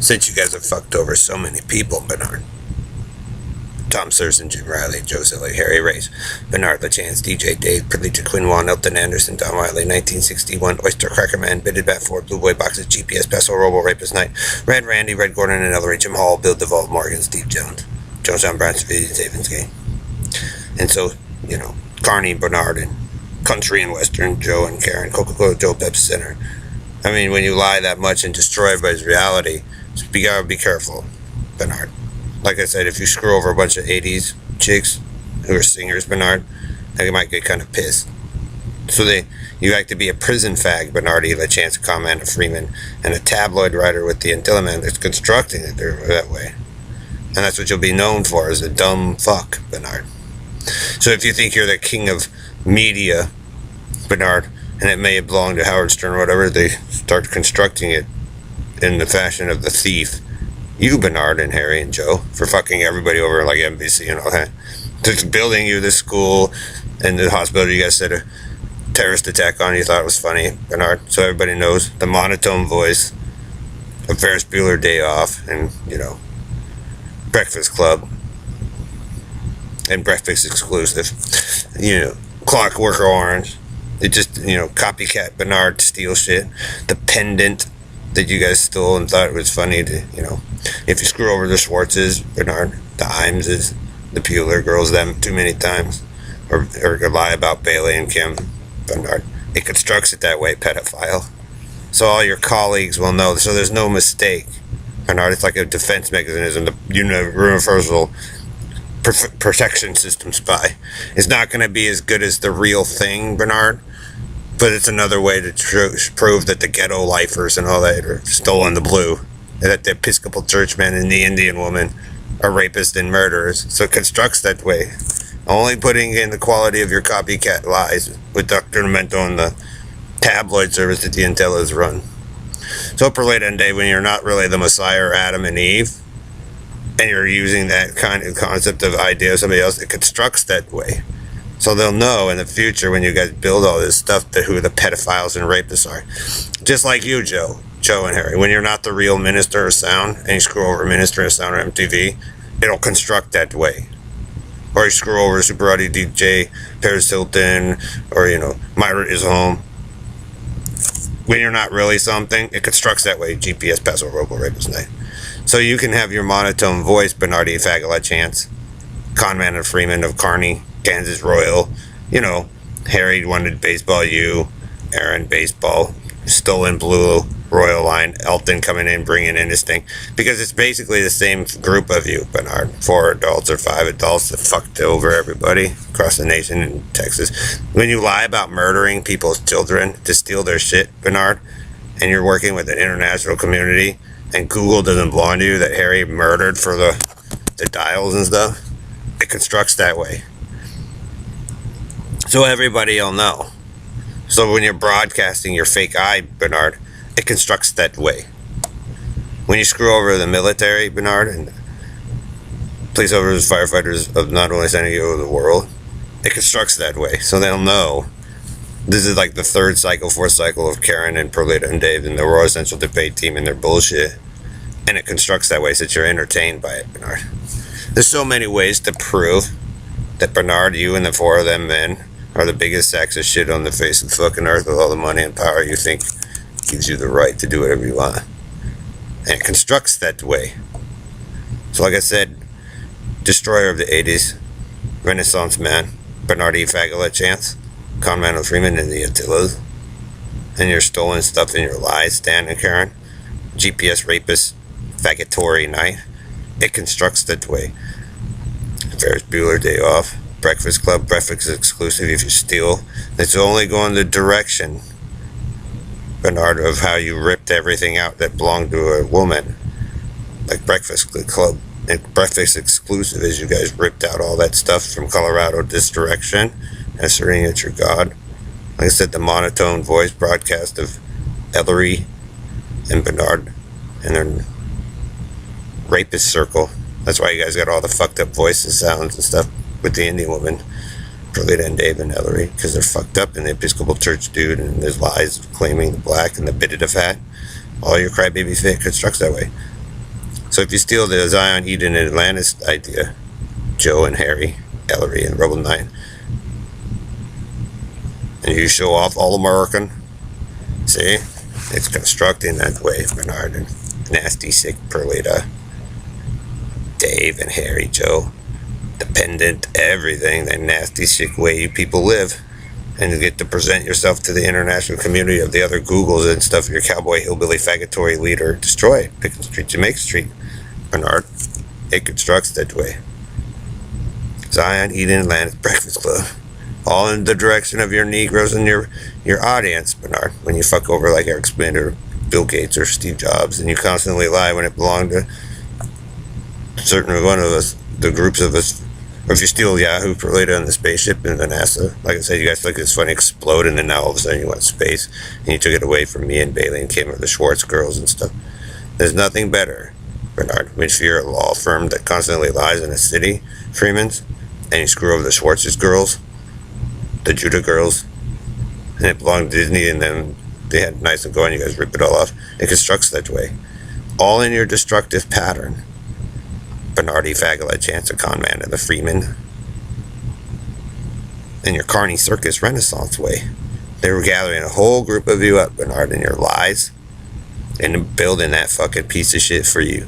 Since you guys have fucked over so many people, Bernard. Tom Surson, Jim Riley, Joe Silly, Harry Race, Bernard LaChance, DJ Dave, Perdita Quinwan, Elton Anderson, Don Riley, 1961, Oyster Cracker Man, Bitted Bat 4, Blue Boy Boxes, GPS, Peso, Robo Rapist Night, Red Randy, Red Gordon, and Ellery, Jim Hall, Bill DeVault, Morgan, Steve Jones, Joe John Brown, Savins Game. And so, Carney, Bernard, and Country and Western, Joe and Karen, Coca-Cola, Joe, Pepsi Center. I mean, when you lie that much and destroy everybody's reality, you gotta be careful, Bernard. Like I said, if you screw over a bunch of 80s chicks who are singers, Bernard, they might get kind of pissed. So you act to be a prison fag, Bernard E. LaChance, Commander Freeman, and a tabloid writer with the Intelliman that's constructing it that way. And that's what you'll be known for, as a dumb fuck, Bernard. So if you think you're the king of media, Bernard, and it may have belonged to Howard Stern or whatever, they start constructing it in the fashion of the thief. You, Bernard, and Harry and Joe, for fucking everybody over like NBC and all that. Just building you the school and the hospital you guys said a terrorist attack on, you thought it was funny, Bernard. So everybody knows the monotone voice of Ferris Bueller Day Off and, Breakfast Club and Breakfast Exclusive. Clockwork Orange. It just, copycat Bernard steal shit. The pendant that you guys stole and thought it was funny to, if you screw over the Schwartzes, Bernard, the Himeses, the Bueller girls, them too many times, or lie about Bailey and Kim, Bernard, it constructs it that way, pedophile. So all your colleagues will know, so there's no mistake, Bernard. It's like a defense mechanism, the universal protection system spy. It's not going to be as good as the real thing, Bernard, but it's another way to prove that the ghetto lifers and all that are stolen the blue, and that the Episcopal churchman and the Indian woman are rapists and murderers. So it constructs that way. Only putting in the quality of your copycat lies with Dr. Memento and the tabloid service that the Intellas run. So Perlita and Dave, when you're not really the Messiah or Adam and Eve, and you're using that kind of concept of idea of somebody else, it constructs that way. So they'll know in the future when you guys build all this stuff that who the pedophiles and rapists are. Just like you, Joe and Harry. When you're not the real minister of sound and you screw over Minister of Sound or MTV, it'll construct that way. Or you screw over Superati DJ, Paris Hilton, or, Myra is Home. When you're not really something, it constructs that way. GPS, Paso, Robo, Rapist Night. So you can have your monotone voice, Bernard E. Faggot LaChance, Conman and Freeman of Kearney, Kansas Royal, Harry wanted baseball, you, Aaron baseball, stolen blue, Royal line, Elton coming in, bringing in this thing, because it's basically the same group of you, Bernard, 4 adults or 5 adults that fucked over everybody across the nation in Texas. When you lie about murdering people's children to steal their shit, Bernard, and you're working with an international community, and Google doesn't belong to you, that Harry murdered for the dials and stuff, it constructs that way. So everybody will know. So when you're broadcasting your fake eye, Bernard, it constructs that way. When you screw over the military, Bernard, and police officers, firefighters of not only San Diego, the world, it constructs that way. So they'll know. This is like the 3rd cycle, 4th cycle of Karen and Perlita and Dave and the Royal Essential Debate Team and their bullshit. And it constructs that way so that you're entertained by it, Bernard. There's so many ways to prove that Bernard, you and the 4 of them men are the biggest sacks of shit on the face of the fucking earth with all the money and power you think gives you the right to do whatever you want. And it constructs that way. So like I said, destroyer of the 80s, Renaissance man, Bernard E. Faggot LaChance, Conman Freeman and the Attilas, and your stolen stuff in your lies, Stan and Karen, GPS rapist, Faggottory Night, it constructs that way. Ferris Bueller Day Off, Breakfast Club, Breakfast Exclusive, if you steal, it's only going the direction, Bernard, of how you ripped everything out that belonged to a woman, like Breakfast Club and Breakfast Exclusive, as you guys ripped out all that stuff from Colorado this direction, asserting it's your God. Like I said, the monotone voice broadcast of Ellery and Bernard and their rapist circle. That's why you guys got all the fucked up voices, sounds and stuff with the Indian woman, Perlita and Dave and Ellery, because they're fucked up in the Episcopal Church, dude, and there's lies claiming the black and the bit of fat. All your crybaby fit constructs that way. So if you steal the Zion, Eden, and Atlantis idea, Joe and Harry, Ellery, and Rebel 9, and you show off all American, see? It's constructing that way, Bernard, and nasty, sick Perlita, Dave and Harry, Joe, dependent, everything, that nasty, sick way you people live. And you get to present yourself to the international community of the other Googles and stuff, your cowboy, hillbilly, faggotary leader. Destroy it. Pickens Street, Jamaica Street, Bernard. It constructs that way. Zion, Eden, Atlantis, Breakfast Club. All in the direction of your Negroes and your audience, Bernard. When you fuck over like Eric Schmidt or Bill Gates or Steve Jobs, and you constantly lie when it belonged to certain one of us, the groups of us. Or if you steal Yahoo, Perlita, and the spaceship and the NASA, like I said, you guys think it's funny, explode, and then now all of a sudden you went to space, and you took it away from me and Bailey and came with the Schwartz girls and stuff. There's nothing better, Bernard. If you're a law firm that constantly lies in a city, Freeman's, and you screw over the Schwartz's girls, the Judah girls, and it belonged to Disney, and then they had nice and going, you guys rip it all off. It constructs that way. All in your destructive pattern. Bernardi, Fagala, Chance, a con man, and the Freeman. In your Carney Circus Renaissance way. They were gathering a whole group of you up, Bernard, in your lies, and building that fucking piece of shit for you.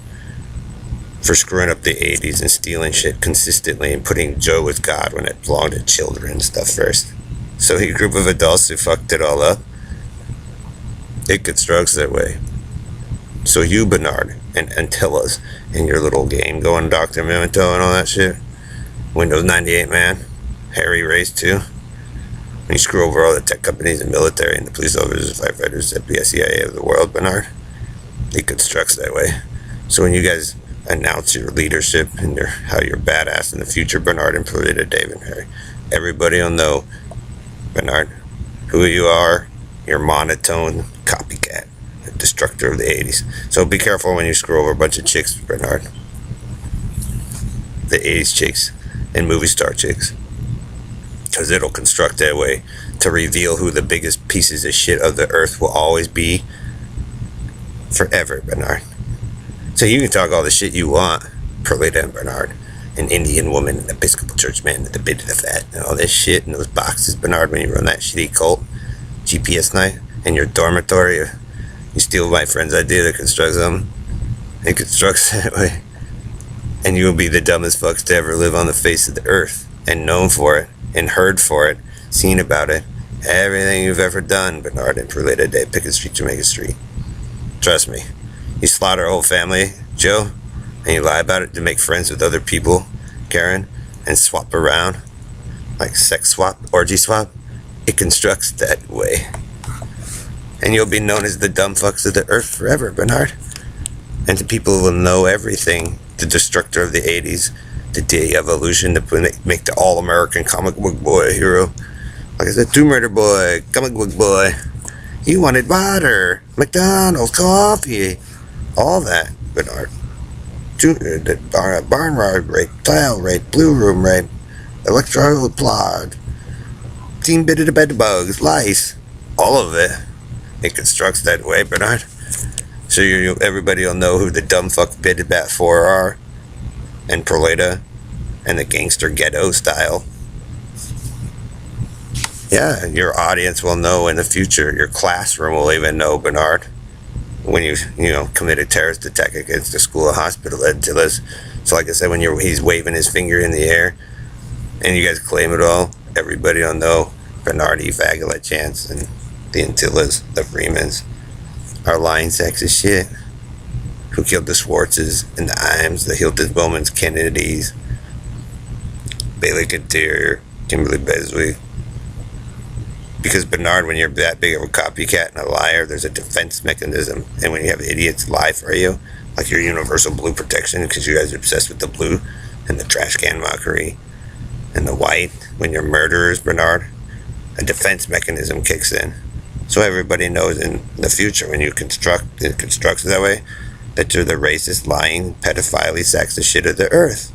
For screwing up the 80s and stealing shit consistently and putting Joe as God when it belonged to children and stuff first. So a group of adults who fucked it all up, it constructs that way. So you, Bernard, and Antillas, in your little game, going Dr. Memento and all that shit. Windows 98, man. Harry Race, too. When you screw over all the tech companies and military and the police officers, firefighters, FBI, CIA of the world, Bernard, it constructs that way. So when you guys announce your leadership and how you're badass in the future, Bernard, and Perlita, Dave, and Harry, everybody will know, Bernard, who you are, your monotone copycat. Destructor of the 80s. So be careful when you screw over a bunch of chicks, Bernard. The 80s chicks and movie star chicks. Because it'll construct that way to reveal who the biggest pieces of shit of the earth will always be forever, Bernard. So you can talk all the shit you want, Perlita and Bernard, an Indian woman, an Episcopal church man, the bit of the fat, and all this shit in those boxes, Bernard, when you run that shitty cult GPS night in your dormitory. You steal my friend's idea to construct something. It constructs that way. And you will be the dumbest fucks to ever live on the face of the earth. And known for it. And heard for it. Seen about it. Everything you've ever done, Bernard, and Perlita Day, Pickens Street, Jamaica Street. Trust me. You slaughter a whole family, Joe, and you lie about it to make friends with other people, Karen, and swap around. Like sex swap, orgy swap. It constructs that way. And you'll be known as the dumb fucks of the earth forever, Bernard. And the people will know everything. The destructor of the 80s, the de-evolution, to make the all-American comic book boy a hero. Like I said, Tomb Raider boy, comic book boy. He wanted water, McDonald's, coffee, all that, Bernard. Barnyard rape, tile rape, blue room rape, electrical plod, team bit of the bed bugs, lice, all of it. It constructs that way, Bernard. So everybody will know who the dumb fuck bid bat 4 are, and Perlita, and the gangster ghetto style. Yeah, your audience will know in the future. Your classroom will even know, Bernard, when you commit a terrorist attack against the school or hospital Antillas. So like I said, when he's waving his finger in the air, and you guys claim it all, everybody will know Bernardi, Fagala, Chance, and the Antillas, the Freemans, are lying sacks of shit. Who killed the Schwartzes and the Imes, the Hilton Bowmans, Kennedys, Bailey Kadir, Kimberly Beswick. Because Bernard, when you're that big of a copycat and a liar, there's a defense mechanism. And when you have idiots lie for you, like your universal blue protection, because you guys are obsessed with the blue and the trash can mockery and the white, when you're murderers, Bernard, a defense mechanism kicks in. So everybody knows in the future when it constructs that way, that you're the racist, lying, pedophile sacks of shit of the earth.